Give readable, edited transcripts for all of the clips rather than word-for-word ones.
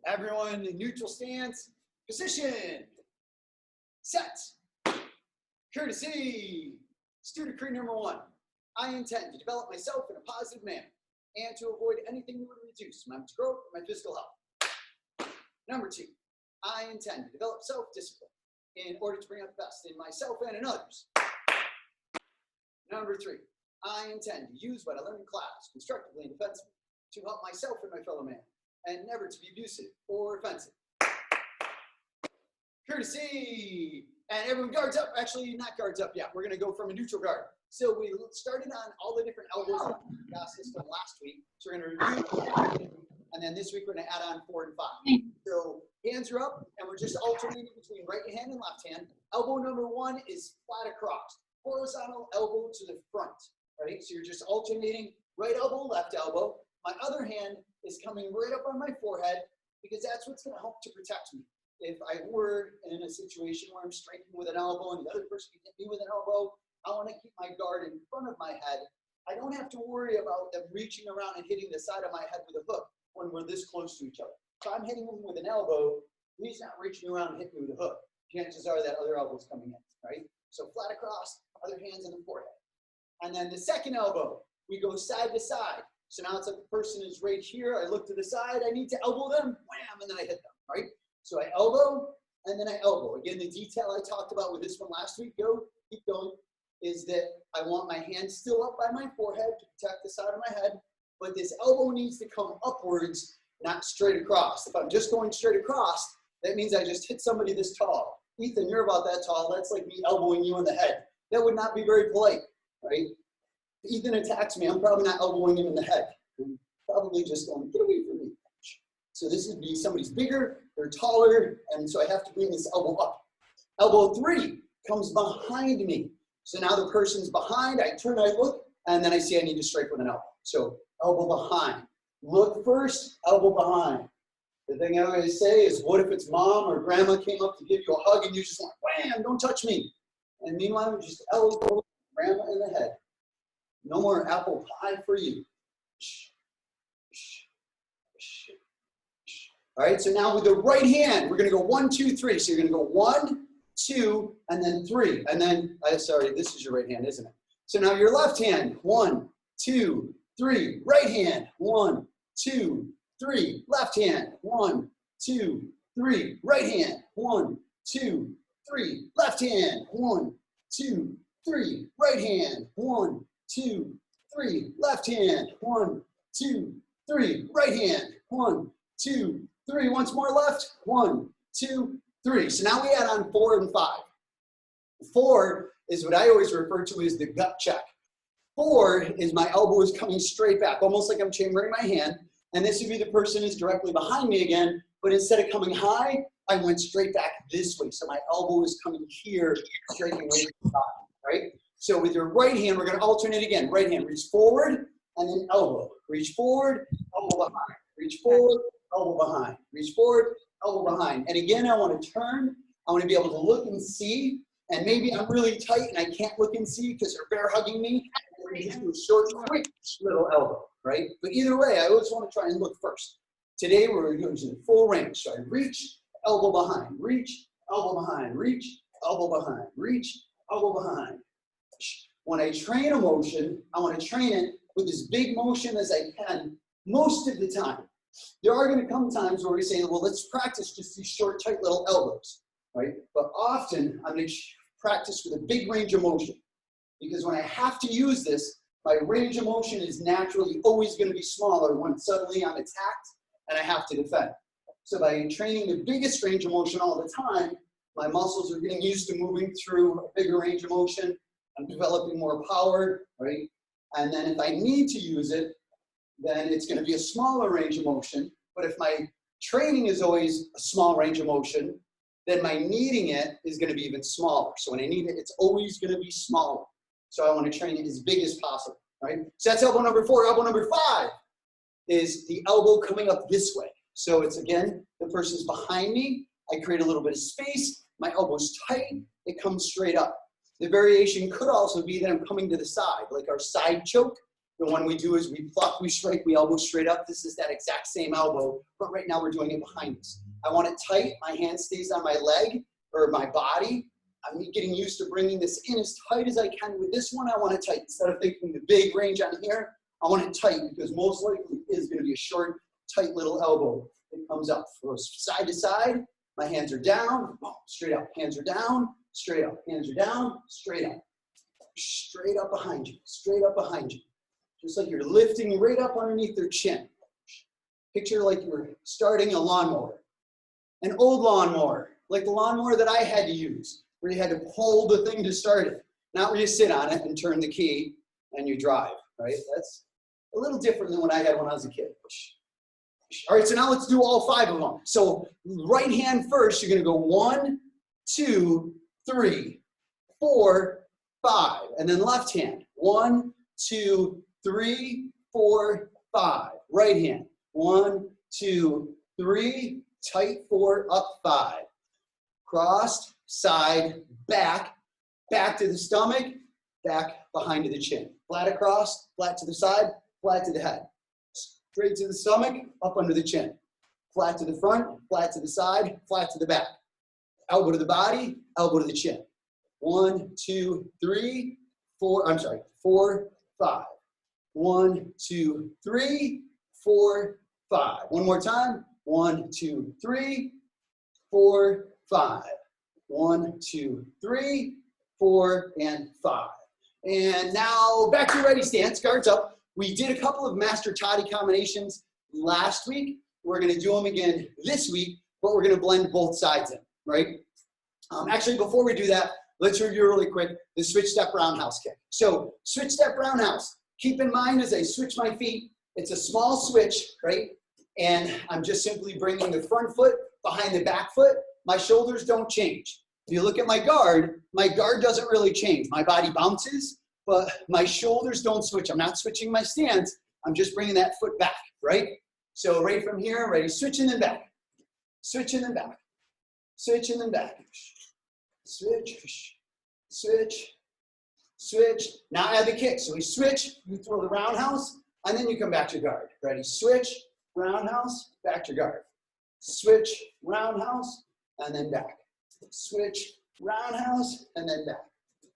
Everyone in neutral stance, position, set, courtesy. Student decree number 1. I intend to develop myself in a positive manner and to avoid anything that would reduce my growth or my physical health. Number 2. I intend to develop self-discipline in order to bring out the best in myself and in others. Number 3. I intend to use what I learned in class constructively and defensively to help myself and my fellow man, and never to be abusive or offensive. Courtesy. And everyone guards up. Actually, not guards up yet. We're going to go from a neutral guard. So we started on all the different elbows in the system last week. So we're going to review, and then this week we're going to add on 4 and 5. So hands are up, and we're just alternating between right hand and left hand. Elbow number 1 is flat across, horizontal elbow to the front. Right? So you're just alternating right elbow, left elbow. My other hand is coming right up on my forehead because that's what's going to help to protect me. If I were in a situation where I'm striking with an elbow and the other person can hit me with an elbow, I want to keep my guard in front of my head. I don't have to worry about them reaching around and hitting the side of my head with a hook when we're this close to each other. So I'm hitting him with an elbow, he's not reaching around and hitting me with a hook. Chances are that other elbow's coming in, right? So flat across, other hands on the forehead. And then the second elbow, we go side to side. So now it's like the person is right here. I look to the side. I need to elbow them. Wham! And then I hit them, right? So I elbow, and then I elbow. Again, the detail I talked about with this one last week, keep going, is that I want my hand still up by my forehead to protect the side of my head, but this elbow needs to come upwards, not straight across. If I'm just going straight across, that means I just hit somebody this tall. Ethan, you're about that tall. That's like me elbowing you in the head. That would not be very polite, right? If Ethan attacks me, I'm probably not elbowing him in the head. I'm probably just going, get away from me. So this would be somebody's bigger, they're taller, and so I have to bring this elbow up. Elbow 3 comes behind me. So now the person's behind, I turn, I look, and then I see I need to strike with an elbow. So elbow behind. Look first, elbow behind. The thing I always say is, what if it's mom or grandma came up to give you a hug and you just went, wham, don't touch me. And meanwhile, just elbow grandma in the head. No more apple pie for you. All right, so now with the right hand, we're going to go 1, 2, 3. So you're going to go 1, 2, and then 3. And then, sorry, this is your right hand, isn't it? So now your left hand, 1, 2, 3. Right hand, 1, 2, 3. Left hand, 1, 2, 3. Right hand, 1, 2, 3. Left hand, 1, 2, 3. Right hand, 1, 2, 3. Left hand, 1, 2, 3. Right hand, 1, 2, 3. Once more left. 1, 2, 3. So now we add on 4 and 5. 4 is what I always refer to as the gut check. 4 is my elbow is coming straight back, almost like I'm chambering my hand. And this would be the person who's directly behind me again, but instead of coming high, I went straight back this way. So my elbow is coming here, striking away from the side, right? So with your right hand, we're going to alternate again. Right hand, reach forward, and then elbow. Reach forward, elbow behind. Reach forward, elbow behind. Reach forward, elbow behind. And again, I want to turn. I want to be able to look and see. And maybe I'm really tight and I can't look and see because they're bear hugging me. And we just do a short, quick little elbow, right? But either way, I always want to try and look first. Today, we're using full range. So I reach, elbow behind. Reach, elbow behind. Reach, elbow behind. Reach, elbow behind. When I train a motion, I want to train it with as big motion as I can most of the time. There are going to come times where we say, well, let's practice just these short, tight little elbows, right? But often, I'm going to practice with a big range of motion because when I have to use this, my range of motion is naturally always going to be smaller when suddenly I'm attacked and I have to defend. So by training the biggest range of motion all the time, my muscles are getting used to moving through a bigger range of motion. I'm developing more power, right? And then if I need to use it, then it's going to be a smaller range of motion. But if my training is always a small range of motion, then my needing it is going to be even smaller. So when I need it, it's always going to be smaller. So I want to train it as big as possible, right? So that's elbow number 4. Elbow number 5 is the elbow coming up this way. So it's, again, the person's behind me. I create a little bit of space. My elbow's tight. It comes straight up. The variation could also be that I'm coming to the side, like our side choke, The one we do is we pluck, we strike, we elbow straight up. This is that exact same elbow, but right now we're doing it behind us. I want it tight. My hand stays on my leg or my body. I'm getting used to bringing this in as tight as I can. With this one, I want it tight. Instead of thinking the big range on here, I want it tight because most likely it is going to be a short, tight little elbow that comes up. Goes side to side. My hands are down, boom, straight up. Hands are down, straight up. Hands are down, straight up. Straight up behind you, straight up behind you. Just like you're lifting right up underneath their chin. Picture like you're starting a lawnmower. An old lawnmower, like the lawnmower that I had to use, where you had to pull the thing to start it. Not where you sit on it and turn the key and you drive, right? That's a little different than what I had when I was a kid. All right, so now let's do all 5 of them. So right hand first, you're gonna go 1, 2, 3, 4, 5. And then left hand, 1, 2, 3, 4, 5. Right hand, 1, 2, 3, tight 4, up 5. Crossed, side, back, back to the stomach, back behind to the chin. Flat across, flat to the side, flat to the head. Straight to the stomach, up under the chin. Flat to the front, flat to the side, flat to the back. Elbow to the body, elbow to the chin. 1, 2, 3, 4, 4, 5. 1, 2, 3, 4, 5. One more time. 1, 2, 3, 4, 5. 1, 2, 3, 4, and 5. And now back to your ready stance, guards up. We did a couple of master toddy combinations last week. We're going to do them again this week, but we're going to blend both sides in, right? Actually, before we do that, let's review really quick the switch step roundhouse kick. So switch step roundhouse. Keep in mind as I switch my feet, it's a small switch, right? And I'm just simply bringing the front foot behind the back foot. My shoulders don't change. If you look at my guard doesn't really change. My body bounces, but my shoulders don't switch. I'm not switching my stance. I'm just bringing that foot back, right? So right from here, ready, switch and then back. Switch and then back. Switch and then back. Switch, switch, switch. Now add the kick. So we switch, you throw the roundhouse, and then you come back to guard. Ready, switch, roundhouse, back to guard. Switch, roundhouse, and then back. Switch, roundhouse, and then back.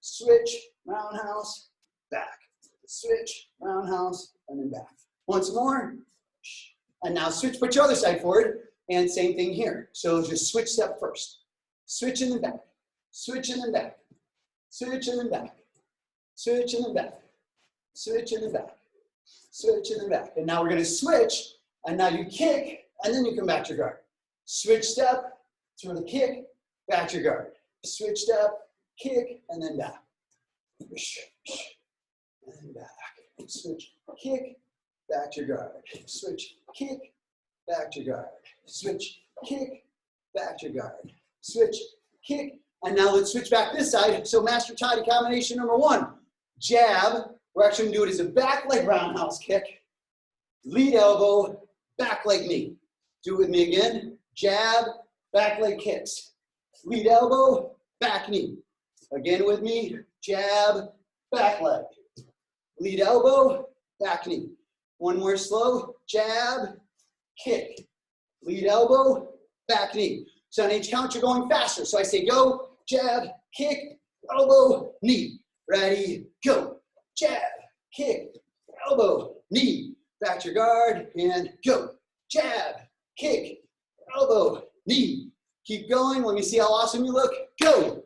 Switch, roundhouse, back. Switch, roundhouse, and then back. Once more. And now switch, put your other side forward, and same thing here. So just switch step first. Switch and then back. Switch and then back. Switch and then back. Switch and then back. Switch and then back. Switch and then back. And now we're going to switch, and now you kick, and then you come back to your guard. Switch step, throw the kick, back to your guard. Switch step, kick, and then back. And then back. Switch, kick, back to your guard. Switch, kick, back to your guard. Switch, kick, back to your guard. Switch, kick, and now let's switch back this side. So master toddy combination number 1, jab. We're actually gonna do it as a back leg roundhouse kick. Lead elbow, back leg knee. Do it with me again. Jab, back leg kicks. Lead elbow, back knee. Again with me. Jab, back leg. Lead elbow, back knee. One more slow. Jab, kick. Lead elbow, back knee. So on each count, you're going faster. So I say go, jab, kick, elbow, knee. Ready, go. Jab, kick, elbow, knee. Back to your guard, and go. Jab, kick, elbow, knee. Keep going. Let me see how awesome you look. Go.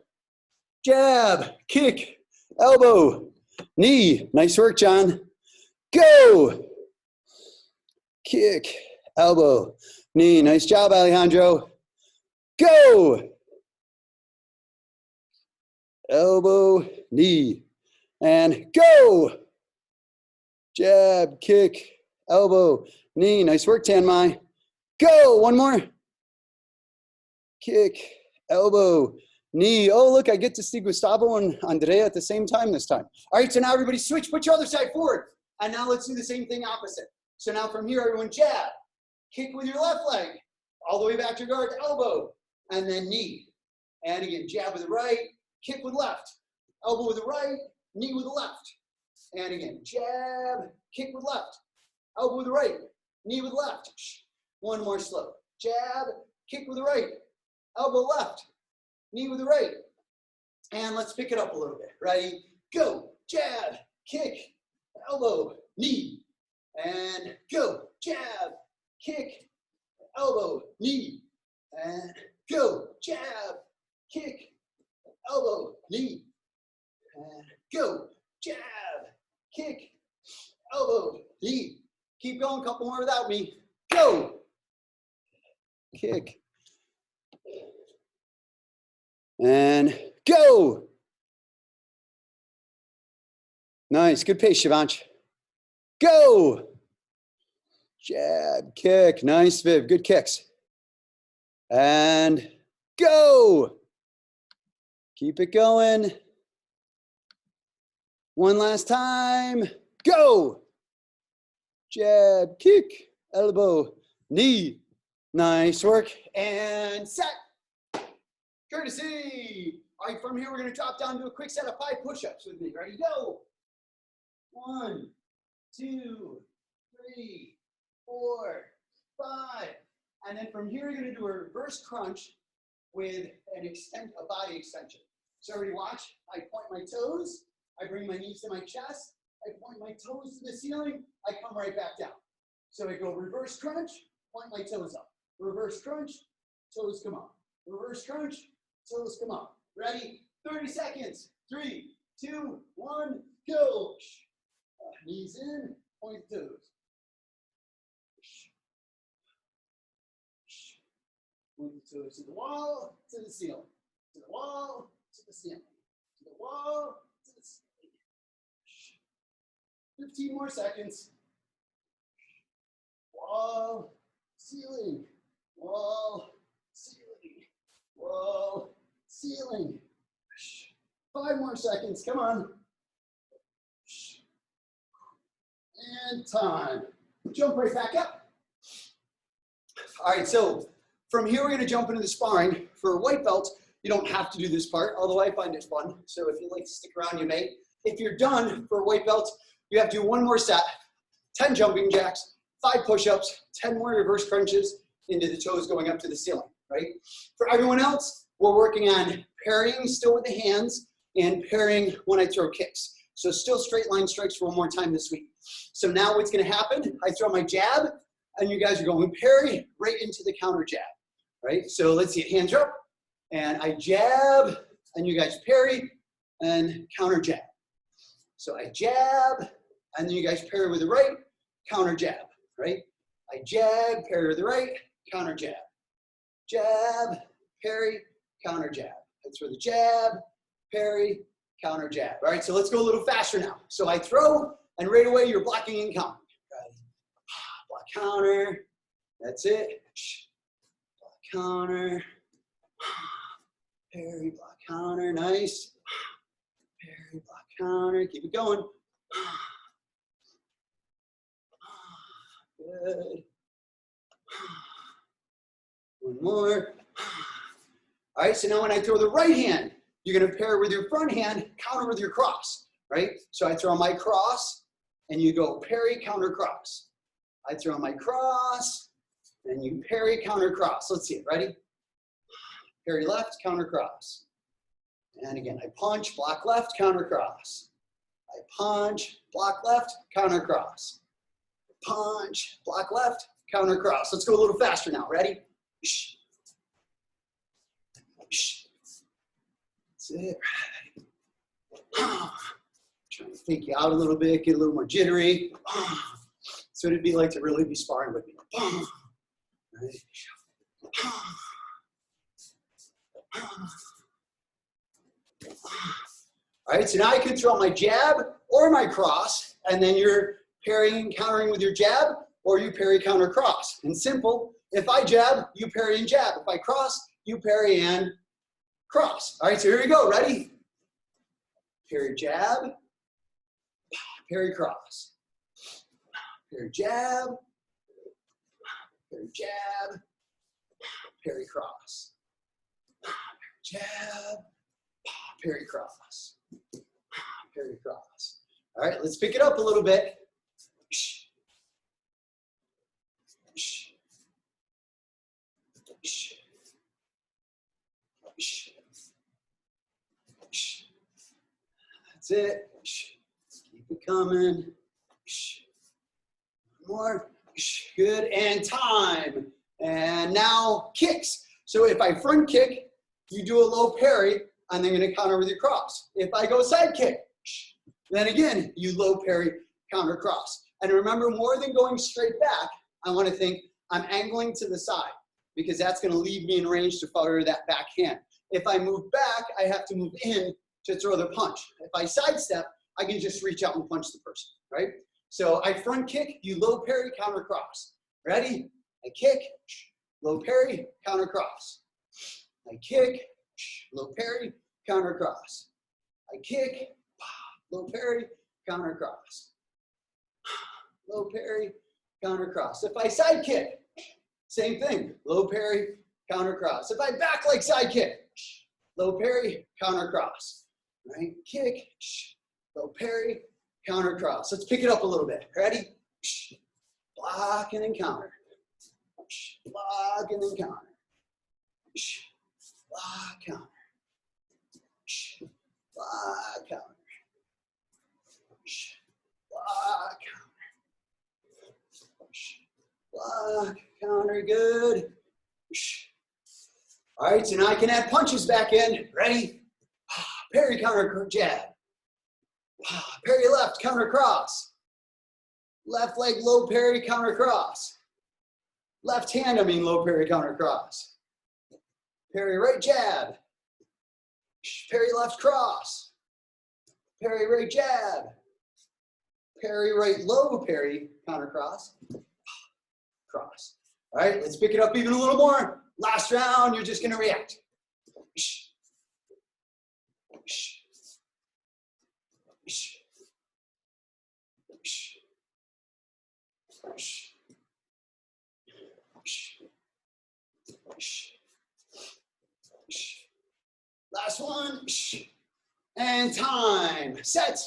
Jab, kick, elbow, knee. Nice work, John. Go. Kick, elbow, knee. Nice job, Alejandro. Go. Elbow, knee. And go. Jab, kick, elbow, knee. Nice work, Tanmai. Go. One more. Kick, elbow, knee. Oh, look, I get to see Gustavo and Andrea at the same time this time. All right, so now everybody switch. Put your other side forward. And now let's do the same thing opposite. So now from here, everyone jab. Kick with your left leg. All the way back to your guard, elbow. And then knee. And again, jab with the right. Kick with left. Elbow with the right. Knee with the left. And again, jab, kick with left, elbow with right, knee with left. One more slow. Jab, kick with the right, elbow left, knee with the right. And let's pick it up a little bit. Ready? Go. Jab, kick, elbow, knee. And go. Jab, kick, elbow, knee. And go. Jab, kick, elbow, knee. And go. Jab, kick, elbow, knee. Keep going. Couple more without me. Go. Kick. And go. Nice. Good pace, Shivansh. Go. Jab, kick. Nice, Viv. Good kicks. And go. Keep it going. One last time. Go. Jab, kick, elbow, knee. Nice work. And set. Courtesy. All right, from here, we're going to drop down to a quick set of 5 push-ups with me. Ready? Go. 1, 2, 3, 4, 5. And then from here, you're going to do a reverse crunch with a body extension. So everybody watch. I point my toes. I bring my knees to my chest. I point my toes to the ceiling. I come right back down. So I go reverse crunch, point my toes up. Reverse crunch, toes come up. Reverse crunch, toes come up. Ready? 30 seconds. 3, 2, 1, go. Knees in, point the toes. Point the toes to the wall, to the ceiling. To the wall, to the ceiling. To the wall, to the ceiling. 15 more seconds. Wall, ceiling, wall, ceiling, wall, ceiling. 5 more seconds, come on. And time. Jump right back up. All right, so from here we're gonna jump into the sparring. For a white belt, you don't have to do this part, although I find it fun. So if you'd like to stick around, you may. If you're done for a white belt, you have to do 1 more set, 10 jumping jacks, 5 push-ups, 10 more reverse crunches into the toes going up to the ceiling, right? For everyone else, we're working on parrying still with the hands and parrying when I throw kicks. So still straight line strikes for 1 more time this week. So now what's gonna happen, I throw my jab and you guys are going parry right into the counter jab, right? So let's see, hands are up and I jab and you guys parry and counter jab. So I jab and then you guys parry with the right, counter jab, right? I jab, parry with the right, counter jab. Jab, parry, counter jab. I throw the jab, parry, counter jab. All right, so let's go a little faster now. So I throw, and right away you're blocking and countering. Block, counter, that's it. Block, counter, parry, block, counter, nice. Parry, block, counter, keep it going. Good. 1 more. All right, so now when I throw the right hand, you're gonna pair with your front hand, counter with your cross, right? So I throw my cross, and you go parry, counter, cross. I throw my cross, and you parry, counter, cross. Let's see it, ready? Parry left, counter, cross. And again, I punch, block left, counter, cross. I punch, block left, counter, cross. Punch, block left, counter, cross. Let's go a little faster now, ready? That's it. Trying to fake you out a little bit, get a little more jittery. That's what it'd be like to really be sparring with me. Right. All right, so now I could throw my jab or my cross, and then you're parrying and countering with your jab, or you parry, counter, cross. And simple, if I jab, you parry and jab. If I cross, you parry and cross. All right, so here we go, ready? Parry, jab, parry, cross. Parry, jab, parry, jab, parry, cross. Jab, parry, cross. Parry, cross. All right, let's pick it up a little bit. That's it. Keep it coming. More. Good. And time. And now kicks. So if I front kick, you do a low parry, and then I'm going to counter with your cross. If I go side kick, then again, you low parry, counter cross. And remember, more than going straight back, I want to think I'm angling to the side, because that's going to leave me in range to fire that backhand. If I move back, I have to move in to throw the punch. If I sidestep, I can just reach out and punch the person, right? So I front kick, you low parry, counter cross. Ready? I kick, low parry, counter cross. I kick, low parry, counter cross. I kick, low parry, counter cross. Low parry, counter cross. If I side kick, same thing, low parry, counter cross. If I back like side kick, low parry, counter cross. Right? Kick, low parry, counter cross. Let's pick it up a little bit. Ready? Block and then counter. Block and then counter. Block, counter. Block, counter. Block, counter. Block, counter, good. All right, so now I can add punches back in. Ready? Parry, counter, jab. Parry left, counter cross. Left leg, low parry, counter cross. Left hand, low parry, counter cross. Parry right, jab. Parry left, cross. Parry right, jab. Parry right, low parry, counter cross. Cross. All right, let's pick it up even a little more. Last round, you're just going to react. Last one. And time. Set.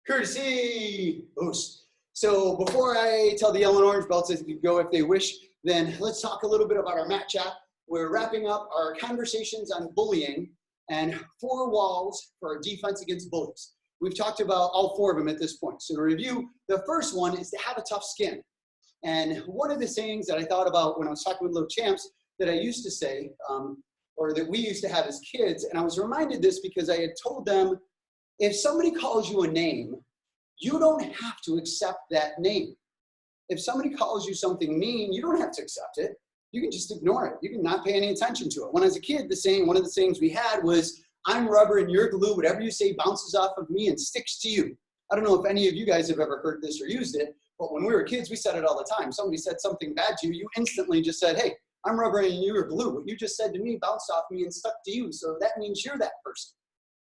Courtesy. Boost. So before I tell the yellow and orange belts to go if they wish, then let's talk a little bit about our mat chat. We're wrapping up our conversations on bullying and 4 walls for our defense against bullies. We've talked about all 4 of them at this point. So to review, the first one is to have a tough skin. And one of the sayings that I thought about when I was talking with little champs that I used to say, or that we used to have as kids, and I was reminded this because I had told them, if somebody calls you a name, you don't have to accept that name. If somebody calls you something mean, you don't have to accept it. You can just ignore it. You can not pay any attention to it. When I was a kid, one of the sayings we had was, I'm rubber and you're glue. Whatever you say bounces off of me and sticks to you. I don't know if any of you guys have ever heard this or used it, but when we were kids, we said it all the time. Somebody said something bad to you, you instantly just said, hey, I'm rubber and you're glue. What you just said to me bounced off me and stuck to you. So that means you're that person,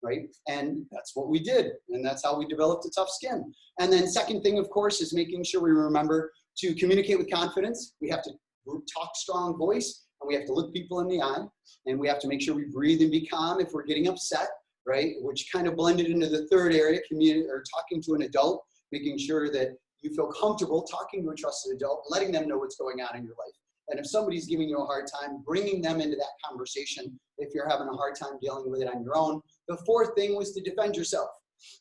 right? And that's what we did. And that's how we developed a tough skin. And then second thing, of course, is making sure we remember to communicate with confidence. We have to talk strong voice, and we have to look people in the eye, and we have to make sure we breathe and be calm if we're getting upset, right? Which kind of blended into the third area, talking to an adult, making sure that you feel comfortable talking to a trusted adult, letting them know what's going on in your life. And if somebody's giving you a hard time, bringing them into that conversation if you're having a hard time dealing with it on your own. The fourth thing was to defend yourself.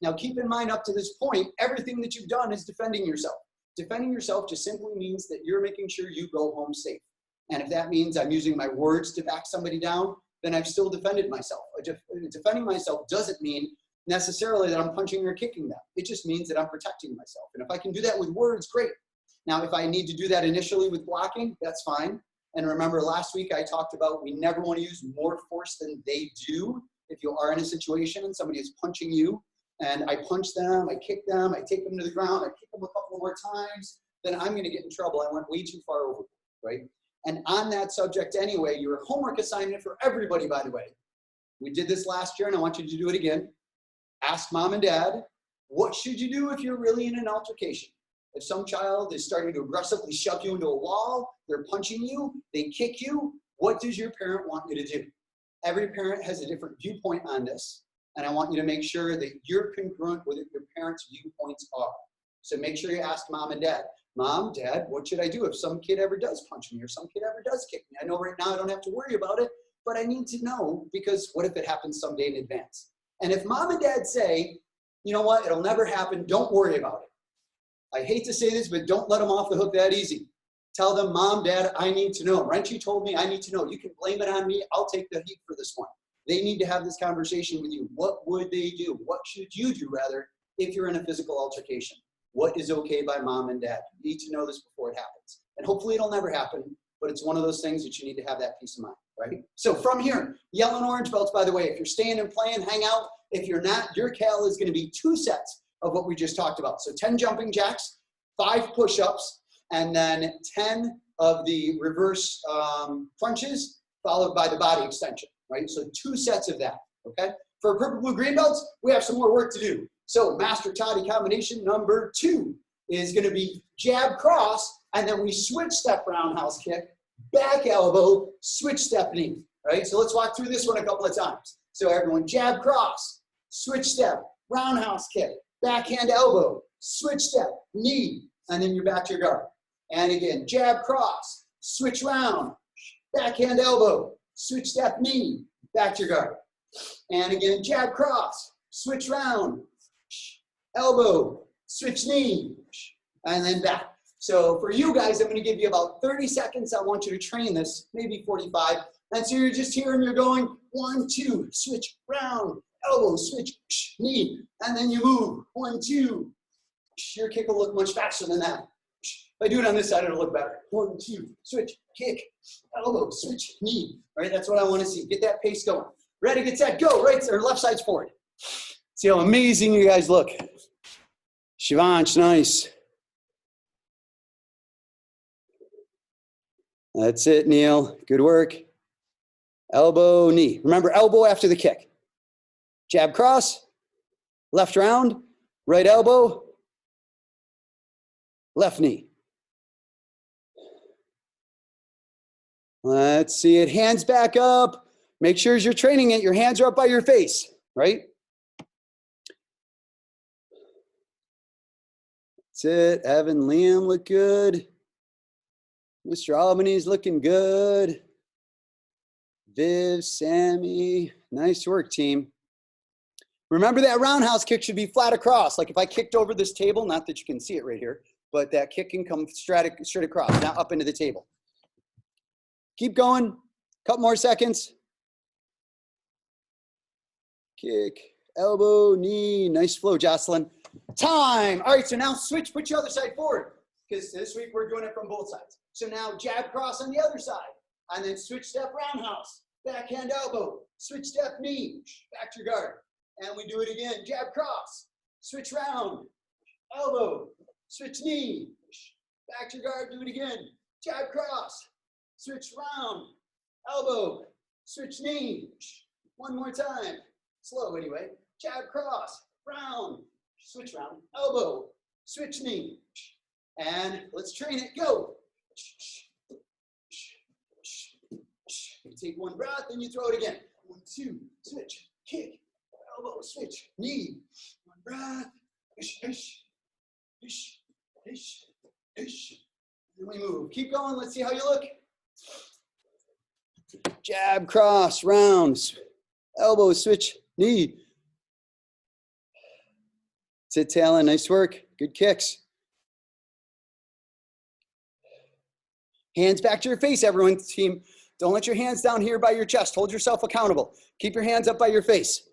Now keep in mind, up to this point, everything that you've done is defending yourself. Defending yourself just simply means that you're making sure you go home safe. And if that means I'm using my words to back somebody down, then I've still defended myself. Defending myself doesn't mean necessarily that I'm punching or kicking them. It just means that I'm protecting myself. And if I can do that with words, great. Now, if I need to do that initially with blocking, that's fine. And remember, last week I talked about we never want to use more force than they do. If you are in a situation and somebody is punching you, and I punch them, I kick them, I take them to the ground, I kick them a couple more times, then I'm going to get in trouble. I went way too far over, right? And on that subject anyway, your homework assignment for everybody, by the way. We did this last year, and I want you to do it again. Ask mom and dad, what should you do if you're really in an altercation? If some child is starting to aggressively shove you into a wall, they're punching you, they kick you, what does your parent want you to do? Every parent has a different viewpoint on this. and I want you to make sure that you're congruent with what your parents' viewpoints are. So make sure you ask mom and dad, Mom, Dad, what should I do if some kid ever does punch me or some kid ever does kick me? I know right now I don't have to worry about it, but I need to know because what if it happens someday in advance? And if mom and dad say, you know what, it'll never happen, don't worry about it. I hate to say this, but don't let them off the hook that easy. Tell them, Mom, Dad, I need to know. Wrenchy told me I need to know. You can blame it on me. I'll take the heat for this one. They need to have this conversation with you. What would they do? What should you do, rather, if you're in a physical altercation? What is okay by mom and dad? You need to know this before it happens. And hopefully it'll never happen, but it's one of those things that you need to have that peace of mind, right? So from here, yellow and orange belts, by the way, if you're staying and playing, hang out. If you're not, your cal is gonna be 2 sets of what we just talked about. So 10 jumping jacks, 5 push-ups, and then 10 of the reverse crunches, followed by the body extension, right? So 2 sets of that, okay? For purple, blue, green belts, we have some more work to do. So Master Toddy combination number 2 is gonna be jab cross, and then we switch step roundhouse kick, back elbow, switch step knee, right? So let's walk through this one a couple of times. So everyone, jab cross, switch step, roundhouse kick, backhand elbow, switch step, knee, and then you're back to your guard. And again, jab cross, switch round, backhand elbow, switch step, knee, back to your guard. And again, jab cross, switch round, elbow, switch knee, and then back. So for you guys, I'm gonna give you about 30 seconds. I want you to train this, maybe 45. And so you're just here and you're going 1, 2, switch round, elbow, switch, knee, and then you move, 1, 2. Your kick will look much faster than that. If I do it on this side, it'll look better. 1, 2, switch, kick, elbow, switch, knee. All right, that's what I wanna see. Get that pace going. Ready, get set, go. Right, or left side's forward. See how amazing you guys look. Shivansh, nice. That's it, Neil. Good work. Elbow, knee. Remember, elbow after the kick. Jab cross, left round, right elbow, left knee. Let's see it. Hands back up. Make sure as you're training it, your hands are up by your face, right? That's it. Evan, Liam look good. Mr. Albany's looking good. Viv, Sammy, nice work, team. Remember that roundhouse kick should be flat across. Like if I kicked over this table, not that you can see it right here, but that kick can come straight across, not up into the table. Keep going, couple more seconds. Kick, elbow, knee, nice flow, Jocelyn. Time. All right, so now switch, put your other side forward, because this week we're doing it from both sides. So now jab cross on the other side, and then switch step roundhouse, backhand elbow, switch step knee, back to your guard. And we do it again, jab cross, switch round, elbow, switch knee, back to your guard, do it again, jab cross, switch round, elbow, switch knee, one more time, slow anyway, jab cross, round, switch round, elbow, switch knee, and let's train it, go. You take one breath, then you throw it again. 1, 2, switch, kick, elbow, switch, knee. One breath, and we move. Keep going, let's see how you look. Jab, cross, rounds, elbow, switch, knee. That's it, Talon, nice work, good kicks. Hands back to your face, everyone, team. Don't let your hands down here by your chest. Hold yourself accountable. Keep your hands up by your face.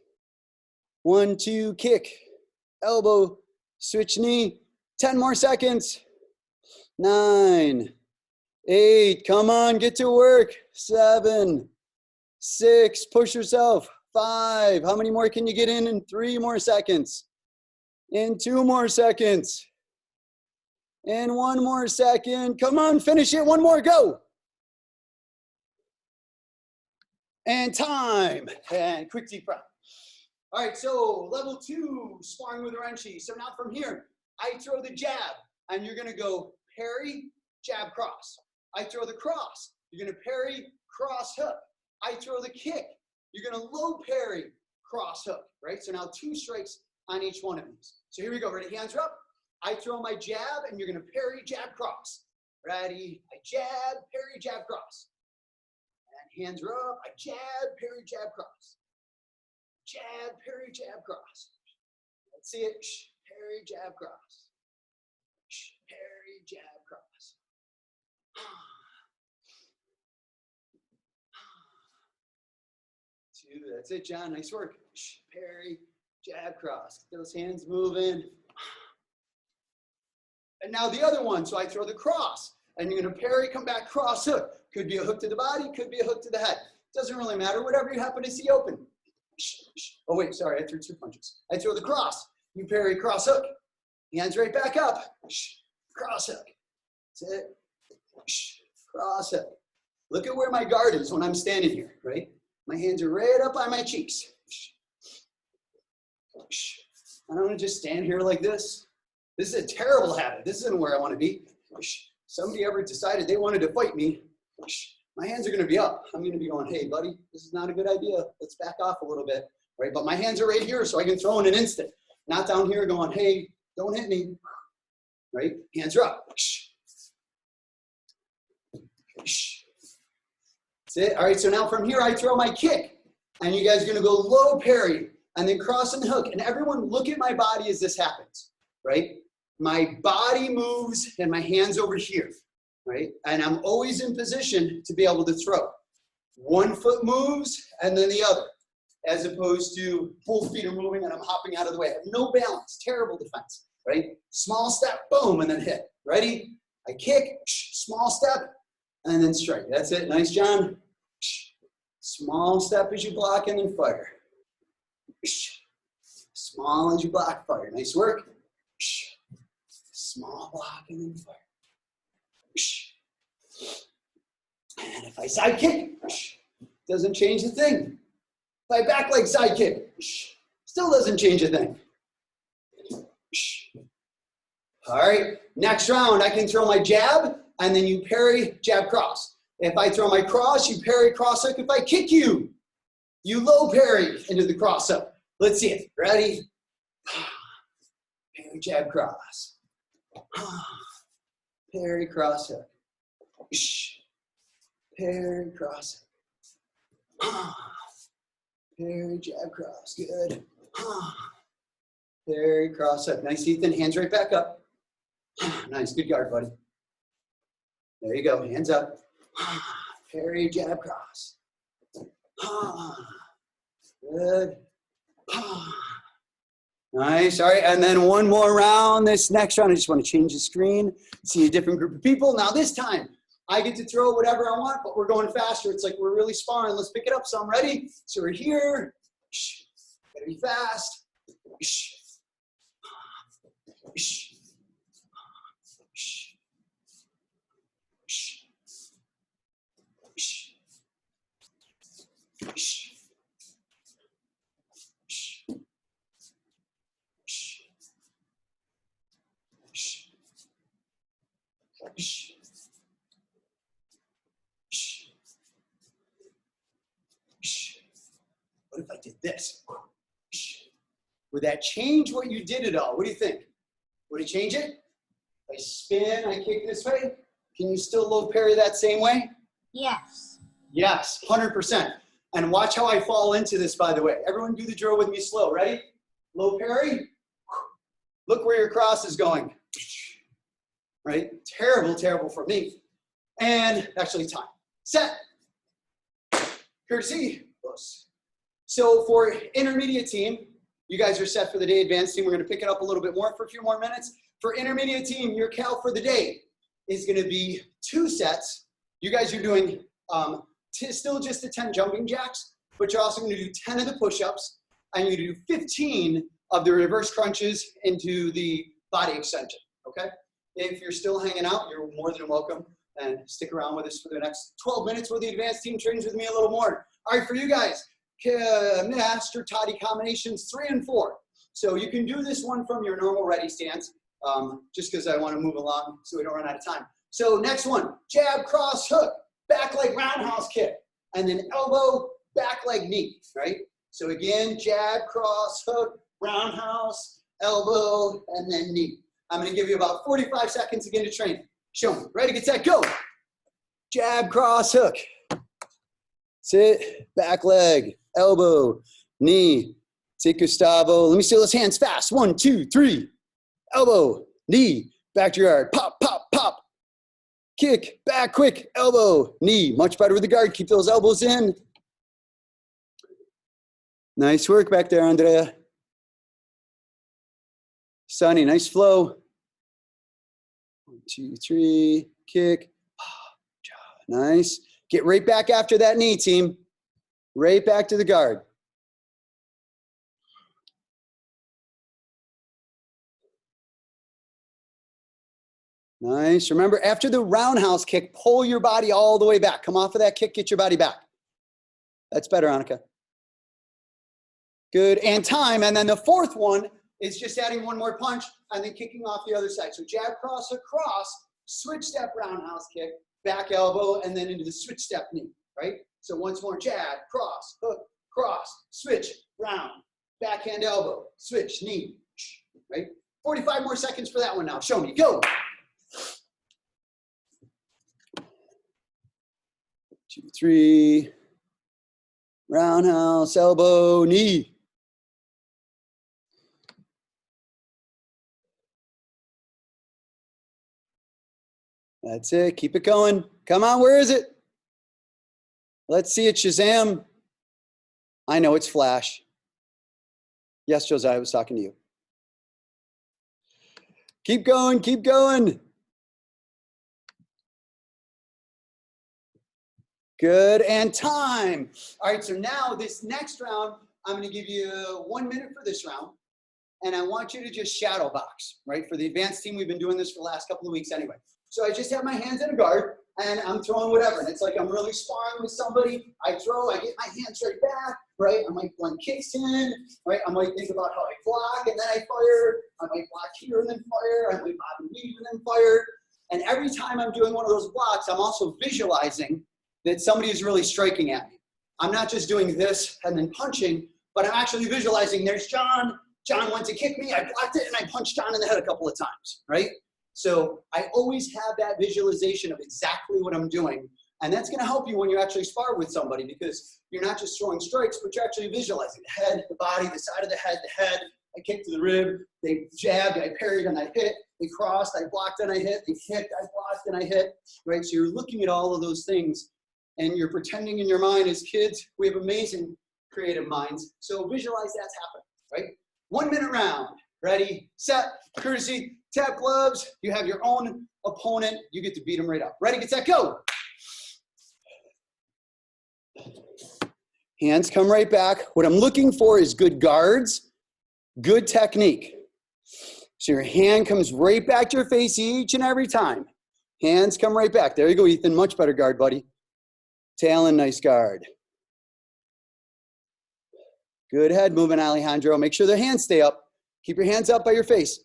1, 2, kick, elbow, switch knee. 10 more seconds. 9, 8, come on, get to work. 7, 6, push yourself. 5, how many more can you get in 3 more seconds? In 2 more seconds. And 1 more second. Come on, finish it. 1 more, go. And time. And quick deep breath. All right, so level 2, sparring with Wrenchy. So now from here, I throw the jab, and you're gonna go parry, jab, cross. I throw the cross. You're gonna parry, cross, hook. I throw the kick. You're gonna low parry, cross hook, right? So now 2 strikes on each one of these. So here we go, ready, hands are up. I throw my jab, and you're gonna parry, jab, cross. Ready, I jab, parry, jab, cross. And hands are up, I jab, parry, jab, cross. Jab, parry, jab, cross. Let's see it, parry, jab, cross. Parry, jab, cross. 2, that's it, John, nice work. Parry, jab, cross. Get those hands moving. And now the other one, so I throw the cross, and you're gonna parry, come back, cross hook. Could be a hook to the body, could be a hook to the head. Doesn't really matter, whatever you happen to see open. Oh wait, sorry, I threw 2 punches. I throw the cross, you parry, cross hook. Hands right back up, cross hook. That's it, cross hook. Look at where my guard is when I'm standing here, right? My hands are right up on my cheeks. I don't wanna just stand here like this. This is a terrible habit. This isn't where I want to be. Somebody ever decided they wanted to fight me, my hands are going to be up. I'm going to be going, hey, buddy, this is not a good idea. Let's back off a little bit, right? But my hands are right here, so I can throw in an instant. Not down here going, hey, don't hit me, right? Hands are up. That's it. All right, so now from here, I throw my kick, and you guys are going to go low parry, and then cross in the hook. And everyone look at my body as this happens, right? My body moves and my hand's over here, right? And I'm always in position to be able to throw. One foot moves and then the other, as opposed to both feet are moving and I'm hopping out of the way. I have no balance, terrible defense, right? Small step, boom, and then hit. Ready? I kick, small step, and then strike. That's it, nice, John. Small step as you block and then fire. Small as you block, fire. Nice work. Small block and then fire. And if I side kick, doesn't change a thing. If I back leg side kick, still doesn't change a thing. All right, next round, I can throw my jab and then you parry, jab, cross. If I throw my cross, you parry, cross hook. If I kick you, you low parry into the cross hook. Let's see it. Ready? Parry, jab, cross. Parry, cross hook. Parry, cross hook. Parry, jab, cross. Good. Parry, cross hook. Nice, Ethan. Hands right back up. Nice. Good guard, buddy. There you go. Hands up. Parry, jab, cross. Good. Nice. All right. And then one more round. This next round, I just want to change the screen, see a different group of people. Now this time, I get to throw whatever I want, but we're going faster. It's like we're really sparring. Let's pick it up some. Ready? So we're here. Gotta be fast. What if I did this? Would that change what you did at all? What do you think? Would it change it? If I spin, I kick this way. Can you still low parry that same way? Yes. Yes, 100%. And watch how I fall into this, by the way. Everyone do the drill with me slow. Ready? Low parry. Look where your cross is going. Right? Terrible, terrible for me. And actually time. Set. Courtesy. Close. So for intermediate team, you guys are set for the day. Advanced team, we're going to pick it up a little bit more for a few more minutes. For intermediate team, your cal for the day is going to be 2 sets. You guys are doing still just the 10 jumping jacks, but you're also going to do 10 of the push-ups, and you're going to do 15 of the reverse crunches into the body extension, okay? If you're still hanging out, you're more than welcome, and stick around with us for the next 12 minutes where the advanced team trains with me a little more. All right, for you guys, master toddy combinations 3 and 4. So you can do this one from your normal ready stance, just because I want to move along so we don't run out of time. So next one, jab, cross, hook, back leg roundhouse kick, and then elbow, back leg knee, right? So again, jab, cross, hook, roundhouse, elbow, and then knee. I'm gonna give you about 45 seconds again to train. Show me. Ready, get set, go. Jab, cross, hook. Sit, back leg, elbow, knee. Take Gustavo. Let me see those hands fast. 1, 2, 3. Elbow, knee, back to your guard. Pop, pop, pop. Kick, back, quick, elbow, knee. Much better with the guard. Keep those elbows in. Nice work back there, Andrea. Sonny, nice flow. 1, 2, 3, kick. Nice. Get right back after that knee, team. Right back to the guard. Nice. Remember, after the roundhouse kick, pull your body all the way back. Come off of that kick, get your body back. That's better, Annika. Good. And time. And then the fourth one is just adding one more punch and then kicking off the other side. So jab, cross, across, switch step, roundhouse kick, back elbow, and then into the switch step knee, right? So once more, jab, cross, hook, cross, switch, round, backhand elbow, switch, knee, right? 45 more seconds for that one now. Show me. Go. 2, 3. Roundhouse, elbow, knee. That's it. Keep it going. Come on, where is it? Let's see it, Shazam. I know it's Flash. Yes, Josiah, I was talking to you. Keep going, keep going. Good, and time. All right, so now this next round, I'm gonna give you 1 minute for this round, and I want you to just shadow box, right? For the advanced team, we've been doing this for the last couple of weeks anyway. So I just have my hands in a guard, and I'm throwing whatever, and it's like I'm really sparring with somebody. I throw, I get my hands right back, right? I might blend kicks in, right? I might think about how I block, and then I fire. I might block here and then fire. I might bob and weave and then fire. And every time I'm doing one of those blocks, I'm also visualizing that somebody is really striking at me. I'm not just doing this and then punching, but I'm actually visualizing there's John. John went to kick me, I blocked it, and I punched John in the head a couple of times, right? So I always have that visualization of exactly what I'm doing. And that's gonna help you when you actually spar with somebody, because you're not just throwing strikes, but you're actually visualizing the head, the body, the side of the head, I kicked to the rib, they jabbed, I parried and I hit, they crossed, I blocked and I hit, they kicked, I blocked and I hit, right? So you're looking at all of those things and you're pretending in your mind. As kids, we have amazing creative minds. So visualize that's happening, right? 1 minute round. Ready, set, courtesy, tap gloves. You have your own opponent. You get to beat them right up. Ready, get set, go. Hands come right back. What I'm looking for is good guards, good technique. So your hand comes right back to your face each and every time. Hands come right back. There you go, Ethan. Much better guard, buddy. Talon, nice guard. Good head movement, Alejandro. Make sure the hands stay up. Keep your hands up by your face.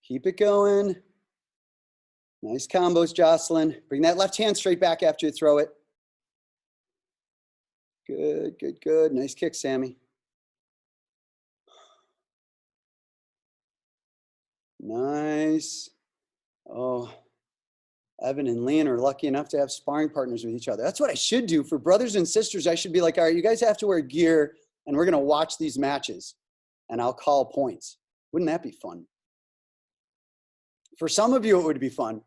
Keep it going. Nice combos, Jocelyn. Bring that left hand straight back after you throw it. Good, good, good. Nice kick, Sammy. Nice. Oh, Evan and Leon are lucky enough to have sparring partners with each other. That's what I should do for brothers and sisters. I should be like, all right, you guys have to wear gear and we're going to watch these matches and I'll call points. Wouldn't that be fun? For some of you, it would be fun.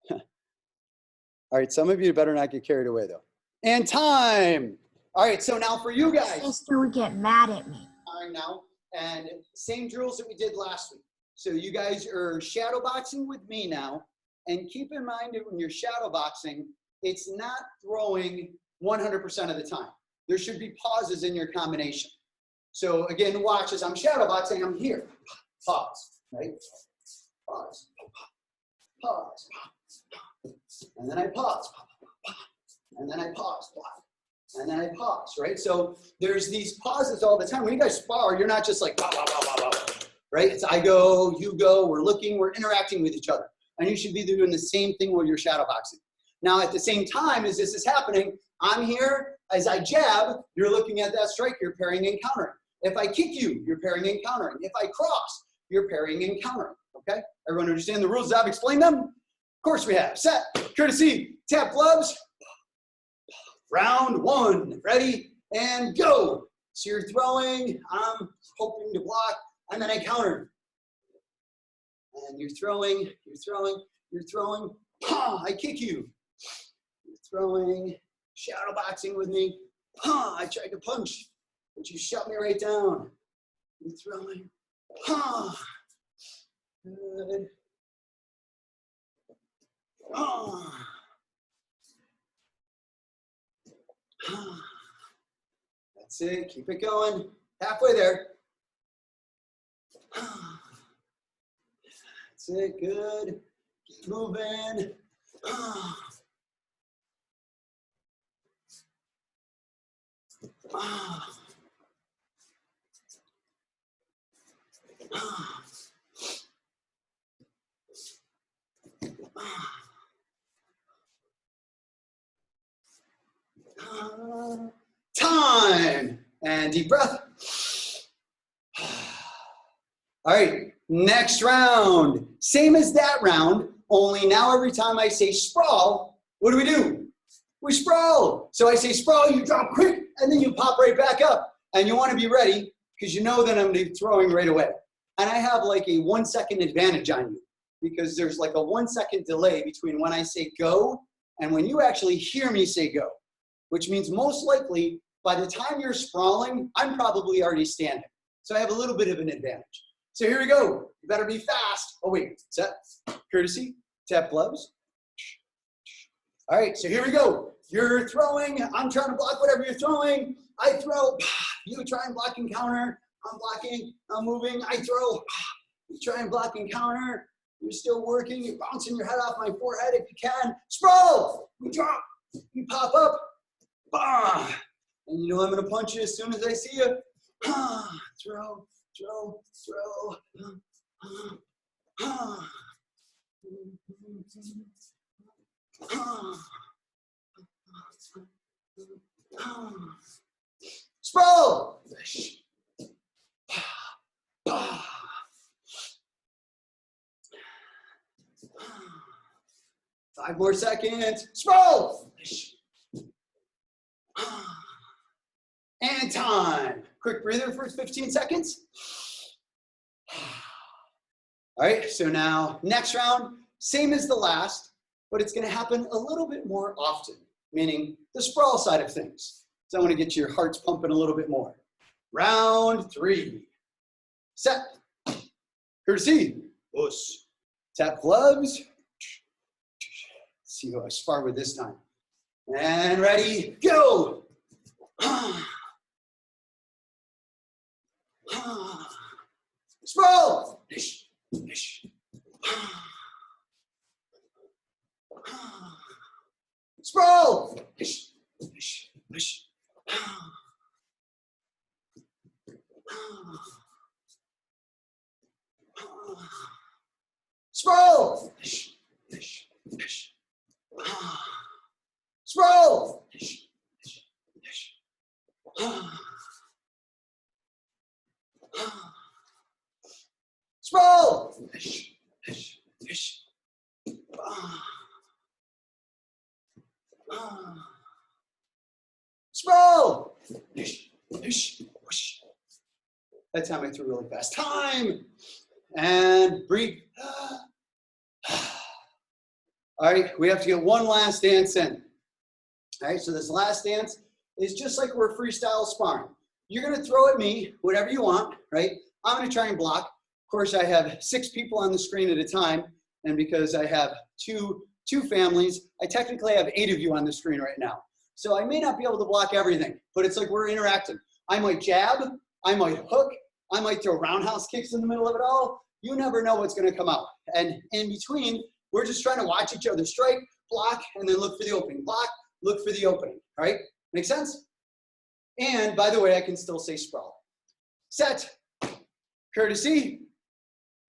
All right, some of you better not get carried away though. And time. All right, so now for you guys. Sister would get mad at me. All right, now, and same drills that we did last week. So you guys are shadow boxing with me now. And keep in mind that when you're shadow boxing, it's not throwing 100% of the time. There should be pauses in your combination. So again, watch as I'm shadow boxing, I'm here. Pause, right? Pause, pause, and then I pause, and then I pause, and then I pause, right? So there's these pauses all the time. When you guys spar, you're not just like, bah, bah, bah, bah, bah, right? It's I go, you go, we're looking, we're interacting with each other. and you should be doing the same thing while you're shadow boxing. Now, at the same time as this is happening, I'm here, as I jab, you're looking at that strike, you're parrying and countering. If I kick you, you're parrying and countering. If I cross, you're parrying and countering, okay? Everyone understand the rules as I've explained them? Of course we have. Set, courtesy, tap gloves. Round one, ready, and go. So you're throwing, I'm hoping to block, and then I counter. And you're throwing, I kick you. You're throwing, shadow boxing with me. I tried to punch, but you shut me right down. You're throwing, good. That's it, keep it going. Halfway there. That's it, good. Keep moving. Time. And deep breath. All right, next round. Same as that round, only now every time I say sprawl, what do? We sprawl. So I say sprawl, you drop quick, and then you pop right back up. And you want to be ready because you know that I'm going to be throwing right away. And I have like a 1 second advantage on you because there's like a 1 second delay between when I say go and when you actually hear me say go, which means most likely by the time you're sprawling, I'm probably already standing. So I have a little bit of an advantage. So here we go. You better be fast. Oh wait, set, courtesy, tap gloves. All right, so here we go. You're throwing, I'm trying to block whatever you're throwing. I throw, you try and block and counter. I'm blocking, I'm moving, I throw. You try and block and counter. You're still working, you're bouncing your head off my forehead if you can. Sprawl, you drop, you pop up. Bah! And you know I'm gonna punch you as soon as I see you. Throw. Sprawl. 5 more seconds. Sprawl. And time. Quick breather for 15 seconds. All right, so now next round, same as the last, but it's going to happen a little bit more often, meaning the sprawl side of things. So I want to get your hearts pumping a little bit more. Round 3. Set. Courtesy. Push. Tap gloves. Let's see who I spar with this time. And ready, go. Sprawl. Sprawl. Sprawl. Sprawl. Sprawl. Sprawl. That time I threw really fast. Time. And breathe. All right, we have to get one last dance in. All right, so this last dance is just like we're freestyle sparring. You're gonna throw at me whatever you want, right? I'm gonna try and block. Of course, I have 6 people on the screen at a time, and because I have two families, I technically have 8 of you on the screen right now. So I may not be able to block everything, but it's like we're interacting. I might jab, I might hook, I might throw roundhouse kicks in the middle of it all. You never know what's gonna come out. And in between, we're just trying to watch each other strike, block, and then look for the opening. Block, look for the opening, all right? Make sense? And by the way, I can still say sprawl. Set, courtesy,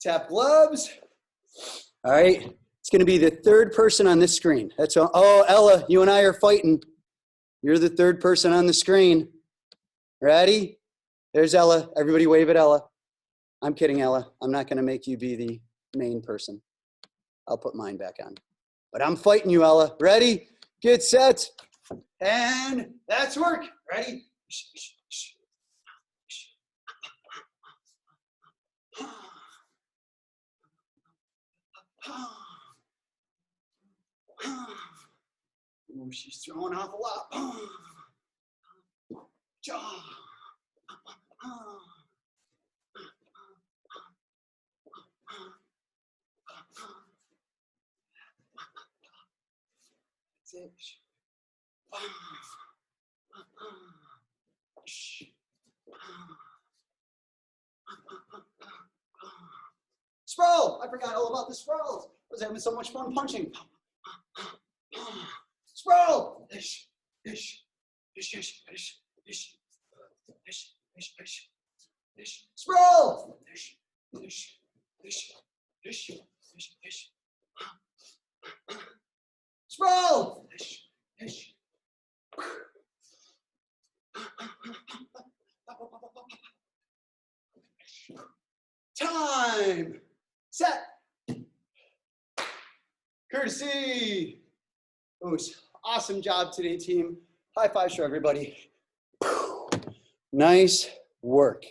tap gloves. All right, It's going to be the third person on this screen. That's all. Oh, Ella, you and I are fighting. You're the third person on the screen. Ready? There's Ella. Everybody wave at Ella. I'm kidding, Ella. I'm not going to make you be the main person. I'll put mine back on. But I'm fighting you, Ella. Ready? Get set. And that's work. Ready? Oh, she's throwing off a lot. Sprawl! I forgot all about the sprawls. I was having so much fun punching. Sprawl! Ish, ish, ish, ish, ish, ish, ish, ish, ish, ish. Sprawl! Ish, ish, ish, ish, ish, ish. Sprawl! Ish, ish. Time! Set! Courtesy! Oh, awesome job today, team. High fives for everybody. Nice work.